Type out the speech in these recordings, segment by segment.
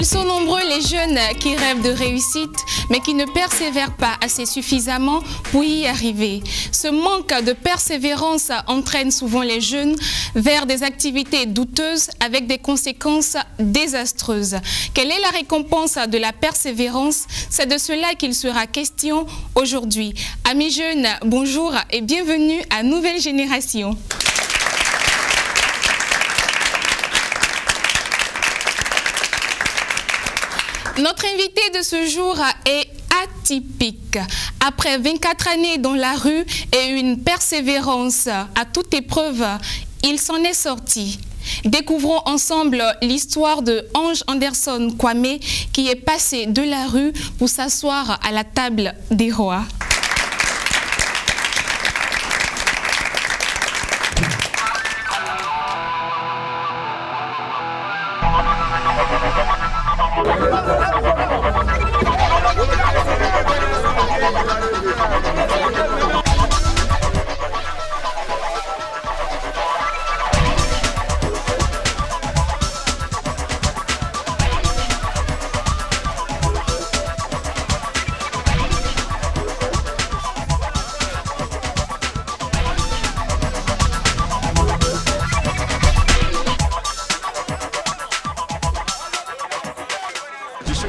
Ils sont nombreux les jeunes qui rêvent de réussite, mais qui ne persévèrent pas assez suffisamment pour y arriver. Ce manque de persévérance entraîne souvent les jeunes vers des activités douteuses avec des conséquences désastreuses. Quelle est la récompense de la persévérance? C'est de cela qu'il sera question aujourd'hui. Amis jeunes, bonjour et bienvenue à Nouvelle Génération. Notre invité de ce jour est atypique. Après 24 années dans la rue et une persévérance à toute épreuve, il s'en est sorti. Découvrons ensemble l'histoire de Ange Anderson Kwame qui est passé de la rue pour s'asseoir à la table des rois.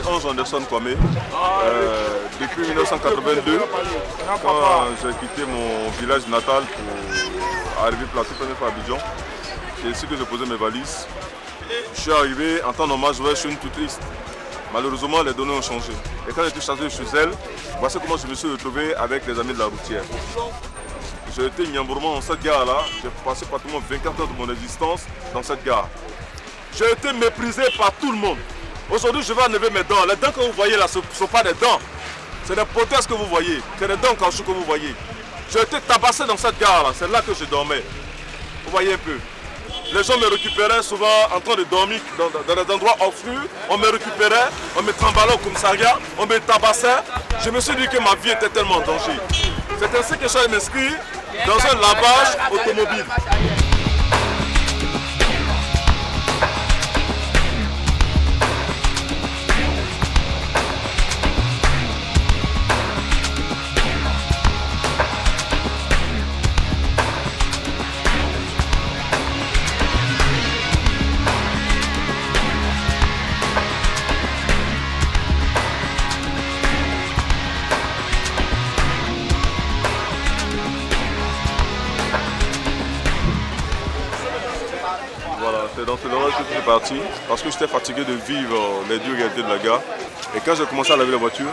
Ange Anderson Kwame, depuis 1982, quand j'ai quitté mon village natal pour arriver placé première fois à Abidjan, c'est ici que j'ai posé mes valises. Je suis arrivé, en temps normal, je suis une toute triste. Malheureusement, les données ont changé. Et quand j'étais chassé chez elle, voici comment je me suis retrouvé avec les amis de la routière. J'ai été Nyambourman dans cette gare-là, j'ai passé pratiquement 24 heures de mon existence dans cette gare. J'ai été méprisé par tout le monde. Aujourd'hui, je vais enlever mes dents. Les dents que vous voyez là, ce ne sont pas des dents. C'est des prothèses que vous voyez. C'est des dents en caoutchouc que vous voyez. J'ai été tabassé dans cette gare là. C'est là que je dormais. Vous voyez un peu. Les gens me récupéraient souvent en train de dormir dans des endroits obscurs. On me récupérait, on me tremballait au commissariat, on me tabassait. Je me suis dit que ma vie était tellement en danger. C'est ainsi que je suis inscrit dans un lavage automobile. Voilà, c'est dans ce lavage que je suis parti parce que j'étais fatigué de vivre les dures réalités de la gare. Et quand j'ai commencé à laver la voiture,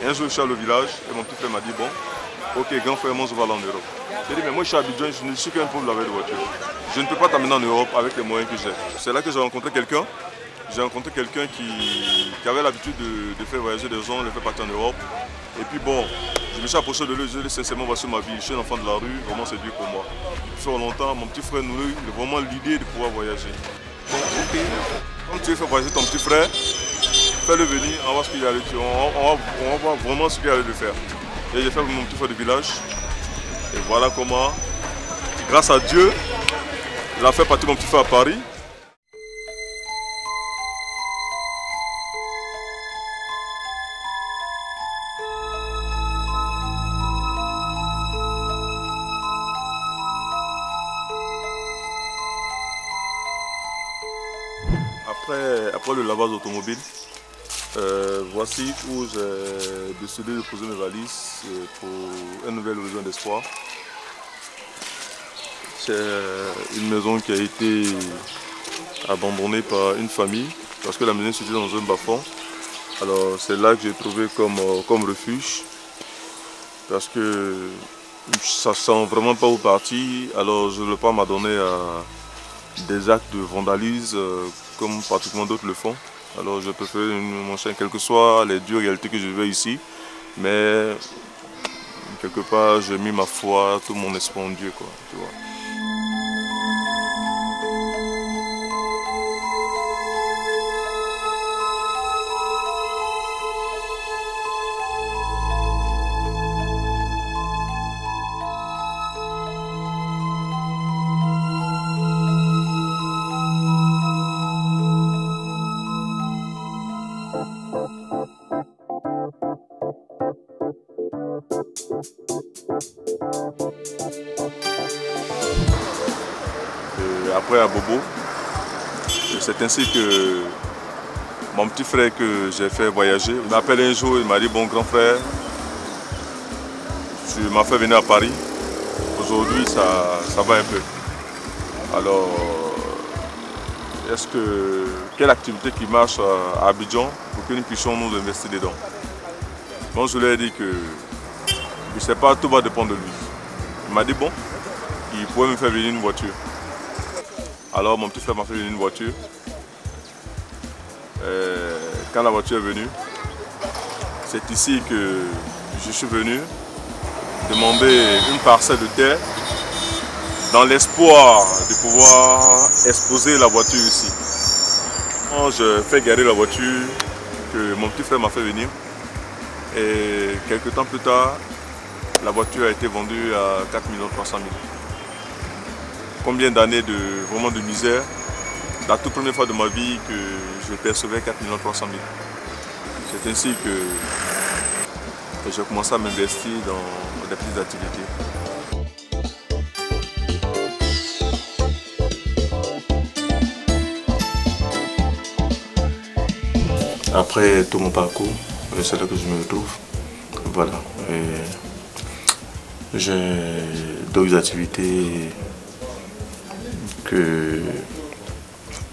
un jour je suis allé au village et mon petit frère m'a dit bon, ok grand frère, moi je vais aller en Europe. J'ai dit mais moi je suis à Abidjan, je ne suis qu'un pauvre laveur de voiture. Je ne peux pas t'amener en Europe avec les moyens que j'ai. C'est là que j'ai rencontré quelqu'un. J'ai rencontré quelqu'un qui avait l'habitude de faire voyager des gens, de faire partir en Europe. Et puis bon, je me suis approché de lui, je lui ai dit sincèrement voici ma vie, je suis un enfant de la rue, vraiment c'est dur pour moi. Ça fait longtemps, mon petit frère nourrit vraiment l'idée de pouvoir voyager. Donc ok, comme tu veux faire voyager ton petit frère, fais-le venir, on va voir ce qu'il allait faire, on va voir vraiment ce qu'il allait le faire. Et j'ai fait avec mon petit frère de village. Et voilà comment, grâce à Dieu, il a fait partir mon petit frère à Paris. Après le lavage automobile, voici où j'ai décidé de poser mes valises pour un nouvel horizon d'espoir. C'est une maison qui a été abandonnée par une famille parce que la maison se situe dans un bas-fond. Alors c'est là que j'ai trouvé comme refuge parce que ça sent vraiment pas où partir. Alors je ne veux pas m'adonner à des actes de vandalisme comme pratiquement d'autres le font. Alors je préfère mon chien, quelles que soient les dures réalités que je vis ici, mais quelque part j'ai mis ma foi, tout mon espoir en Dieu, quoi, tu vois. après à Bobo. C'est ainsi que mon petit frère que j'ai fait voyager m'appelle un jour, il m'a dit, bon grand frère, tu m'as fait venir à Paris. Aujourd'hui, ça va un peu. Alors, quelle activité qui marche à Abidjan pour que nous puissions nous investir dedans? Bon, je lui ai dit que je ne sais pas, tout va dépendre de lui. Il m'a dit bon, il pouvait me faire venir une voiture. Alors mon petit frère m'a fait venir une voiture. Quand la voiture est venue, c'est ici que je suis venu demander une parcelle de terre dans l'espoir de pouvoir exposer la voiture ici. Quand je fais garer la voiture que mon petit frère m'a fait venir, et quelques temps plus tard, la voiture a été vendue à 4 300 000. Combien d'années vraiment de misère, la toute première fois de ma vie que je percevais 4 300 000. C'est ainsi que j'ai commencé à m'investir dans des petites activités. Après tout mon parcours, c'est là que je me retrouve. Voilà. J'ai d'autres activités que,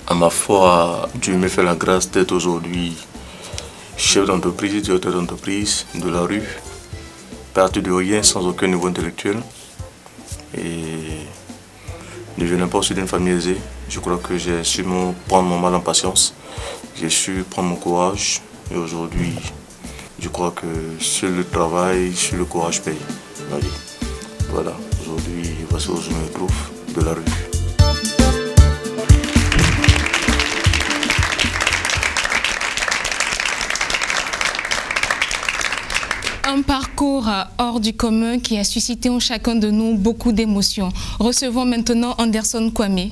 à ma foi, Dieu me fait la grâce d'être aujourd'hui chef d'entreprise, directeur d'entreprise de la rue, parti de rien sans aucun niveau intellectuel. Et ne venant pas aussi d'une famille aisée, je crois que j'ai su prendre mon mal en patience, j'ai su prendre mon courage et aujourd'hui, je crois que sur le travail, sur le courage paye. Voilà, aujourd'hui, voici où je me trouve, de la rue. Un parcours hors du commun qui a suscité en chacun de nous beaucoup d'émotions. Recevons maintenant Anderson Kwame.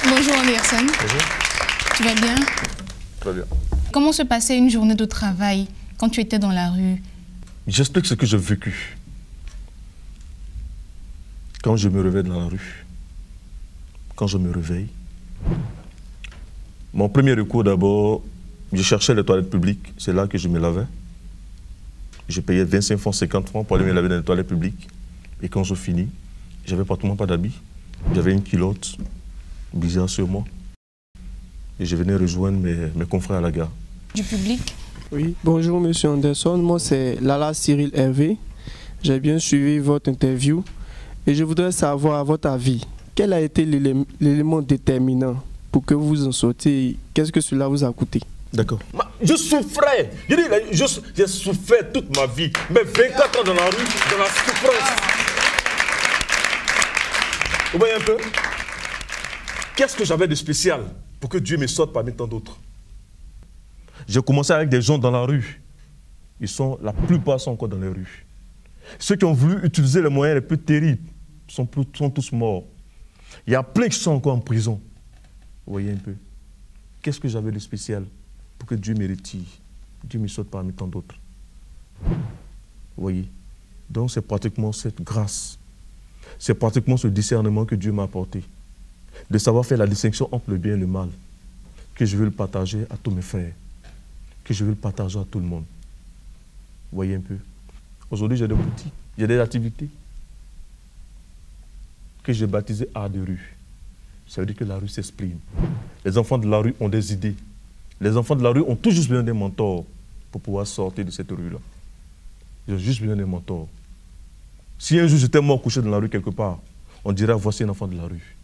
Bonjour Anderson. Bonjour. Tu vas bien? Très bien. Comment se passait une journée de travail quand tu étais dans la rue? J'explique ce que j'ai vécu. Quand je me réveille dans la rue, quand je me réveille, mon premier recours d'abord, je cherchais les toilettes publiques, c'est là que je me lavais. Je payais 25 francs, 50 francs pour aller me laver dans les toilettes publiques. Et quand je finis, j'avais pratiquement pas d'habits. J'avais une culotte bizarre sur moi. Et je venais rejoindre mes confrères à la gare. Du public? Oui, bonjour Monsieur Anderson, moi c'est Lala Cyril Hervé. J'ai bien suivi votre interview et je voudrais savoir à votre avis, quel a été l'élément déterminant pour que vous en sortiez? Qu'est-ce que cela vous a coûté? D'accord. Je souffrais. J'ai souffert toute ma vie. Mais 24 ans dans la rue, dans la souffrance. Vous voyez un peu? Qu'est-ce que j'avais de spécial pour que Dieu me sorte parmi tant d'autres? J'ai commencé avec des gens dans la rue. La plupart sont encore dans les rues. Ceux qui ont voulu utiliser les moyens les plus terribles sont tous morts. Il y a plein qui sont encore en prison. Vous voyez un peu? Qu'est-ce que j'avais de spécial pour que Dieu me retire? Dieu me sorte parmi tant d'autres. Vous voyez? Donc c'est pratiquement cette grâce. C'est pratiquement ce discernement que Dieu m'a apporté. De savoir faire la distinction entre le bien et le mal. Que je veux le partager à tous mes frères. Que je veux le partager à tout le monde. Vous voyez un peu? Aujourd'hui, j'ai des boutiques, j'ai des activités que j'ai baptisées art de rue. Ça veut dire que la rue s'exprime. Les enfants de la rue ont des idées. Les enfants de la rue ont tout juste besoin d'un mentor pour pouvoir sortir de cette rue-là. Ils ont juste besoin d'un mentor. Si un jour j'étais mort couché dans la rue quelque part, on dirait voici un enfant de la rue.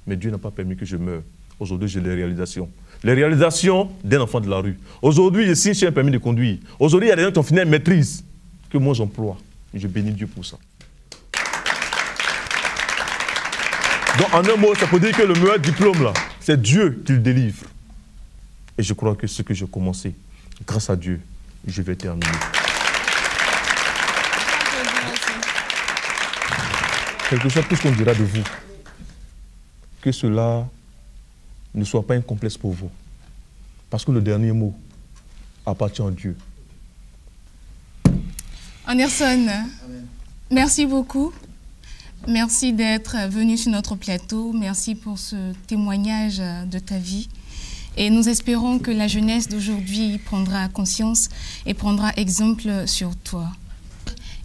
Mais Dieu n'a pas permis que je meure. Aujourd'hui, j'ai les réalisations. Les réalisations d'un enfant de la rue. Aujourd'hui, je signe sur un permis de conduire. Aujourd'hui, il y a des gens qui ont fini une maîtrise que moi j'emploie. Je bénis Dieu pour ça. Donc, en un mot, ça peut dire que le meilleur diplôme, là, c'est Dieu qui le délivre. Et je crois que ce que j'ai commencé, grâce à Dieu, je vais terminer. Quelque chose, tout ce qu'on dira de vous, que cela ne soit pas un complexe pour vous. Parce que le dernier mot appartient à Dieu. Anderson, merci beaucoup. Merci d'être venu sur notre plateau. Merci pour ce témoignage de ta vie. Et nous espérons que la jeunesse d'aujourd'hui prendra conscience et prendra exemple sur toi.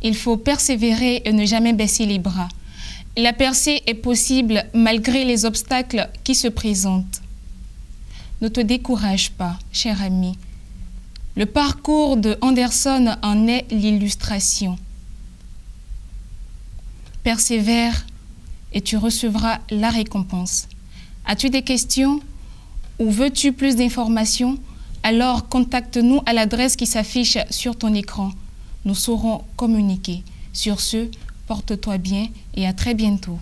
Il faut persévérer et ne jamais baisser les bras. La percée est possible malgré les obstacles qui se présentent. Ne te décourage pas, cher ami. Le parcours de Anderson en est l'illustration. Persévère et tu recevras la récompense. As-tu des questions ou veux-tu plus d'informations? Alors contacte-nous à l'adresse qui s'affiche sur ton écran. Nous saurons communiquer. Sur ce, porte-toi bien et à très bientôt.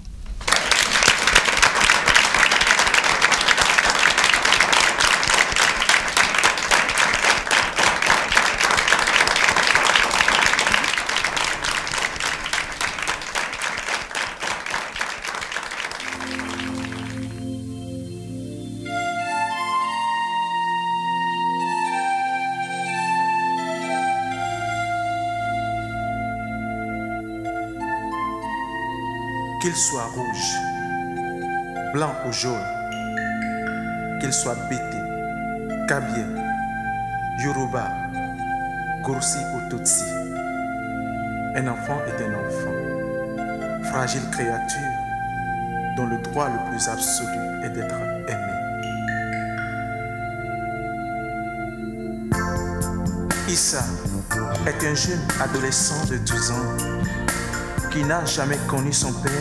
Qu'il soit rouge, blanc ou jaune, qu'il soit bété, kabien, yoruba, goursi ou tutsi, un enfant est un enfant, fragile créature dont le droit le plus absolu est d'être aimé. Issa est un jeune adolescent de 12 ans qui n'a jamais connu son père.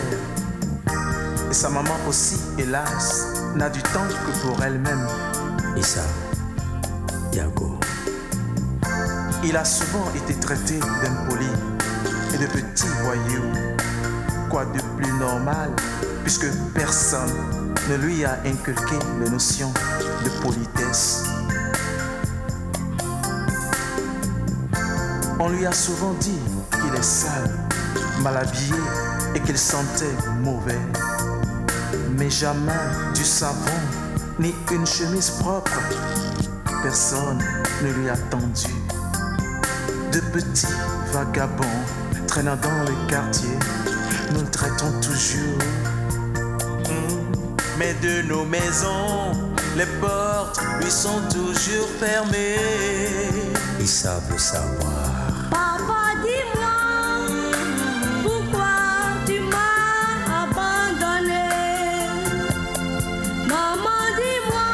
Et sa maman aussi, hélas, n'a du temps que pour elle-même. Issa, Yago. Il a souvent été traité d'impoli et de petit voyou. Quoi de plus normal, puisque personne ne lui a inculqué les notions de politesse. On lui a souvent dit qu'il est sale, mal habillé et qu'il sentait mauvais. Mais jamais du savon ni une chemise propre. Personne ne lui a tendu. De petits vagabonds traînant dans les quartiers, nous le traitons toujours. Mais de nos maisons, les portes lui sont toujours fermées. Ils savent le savoir. Papa, dis-moi, pourquoi tu m'as abandonné? Maman, dis-moi,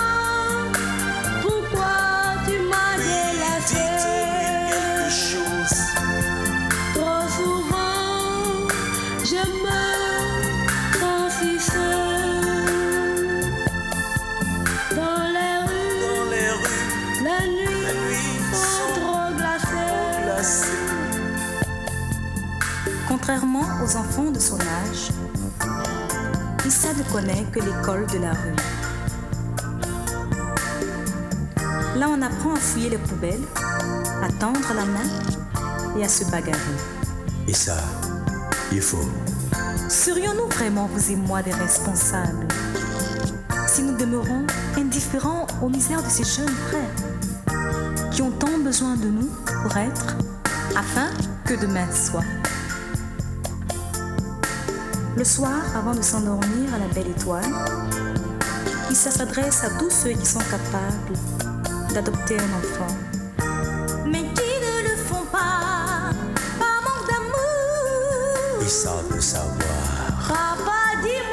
pourquoi tu m'as délaissé? Dites-lui quelque chose. Trop souvent, je me sens si seule. Dans les rues, la nuit sont trop glacées. Contrairement aux enfants de son âge, Issa ne connaît que l'école de la rue. Là, on apprend à fouiller les poubelles, à tendre la main et à se bagarrer. Issa, il faut. Serions-nous vraiment, vous et moi, des responsables si nous demeurons indifférents aux misères de ces jeunes frères qui ont tant besoin de nous pour être, afin que demain soit? Le soir, avant de s'endormir à la belle étoile, Issa s'adresse à tous ceux qui sont capables d'adopter un enfant, mais qui ne le font pas par manque d'amour. Ils savent le savoir. Papa, dis-moi.